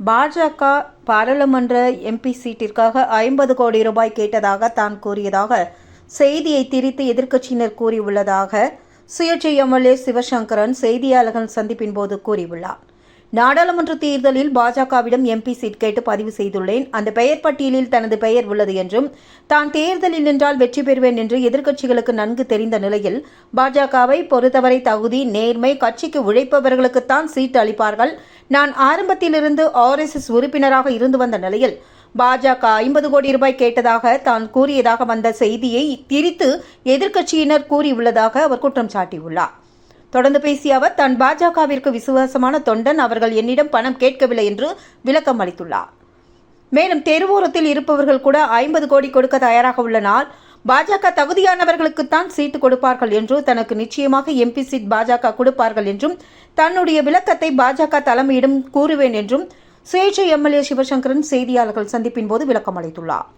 பாஜக பாராளுமன்ற எம்பி சீட்டிற்காக 50 கோடி ரூபாய் கேட்டதாக தான் கூறியதாக செய்தியை திரித்து எதிர்க்கட்சியினர் கூறியுள்ளதாக சுயேட்சை எம்எல்ஏ சிவசங்கரன் செய்தியாளர்கள் சந்திப்பின் போது கூறியுள்ளார். நாடாளுமன்ற தேர்தலில் பாஜகவிடம் எம்பி சீட் கேட்டு பதிவு செய்துள்ளேன். அந்த பெயர் பட்டியலில் தனது பெயர் உள்ளது என்றும் தான் தேர்தலில் நின்றால் வெற்றி பெறுவேன் என்று எதிர்க்கட்சிகளுக்கு நன்கு தெரிந்த நிலையில் பாஜகவை பொறுத்தவரை தகுதி, நேர்மை, கட்சிக்கு உழைப்பவர்களுக்குத்தான் சீட் அளிப்பார்கள். நான் ஆரம்பத்திலிருந்து RSS உறுப்பினராக இருந்து வந்த நிலையில் பாஜக 50 கோடி ரூபாய் கேட்டதாக தான் கூறியதாக வந்த செய்தியை திரித்து எதிர்க்கட்சியினர் கூறியுள்ளதாக அவர் குற்றம் சாட்டியுள்ளார். தொடர்ந்து பேசிய அவர், தான் பாஜகவிற்கு விசுவாசமான தொண்டன், அவர்கள் என்னிடம் பணம் கேட்கவில்லை என்று விளக்கம் அளித்துள்ளார். மேலும் தெருவோரத்தில் இருப்பவர்கள் கூட 50 கோடி கொடுக்க தயாராக உள்ளனால் பாஜக தகுதியானவர்களுக்குத்தான் சீட்டு கொடுப்பார்கள் என்று, தனக்கு நிச்சயமாக எம்பி சீட் பாஜக கொடுப்பார்கள் என்றும், தன்னுடைய விளக்கத்தை பாஜக தலைமையிடம் கூறுவேன் என்றும் சுயேட்சை எம்எல்ஏ சிவசங்கரன் செய்தியாளர்கள் சந்திப்பின் போது விளக்கம் அளித்துள்ளார்.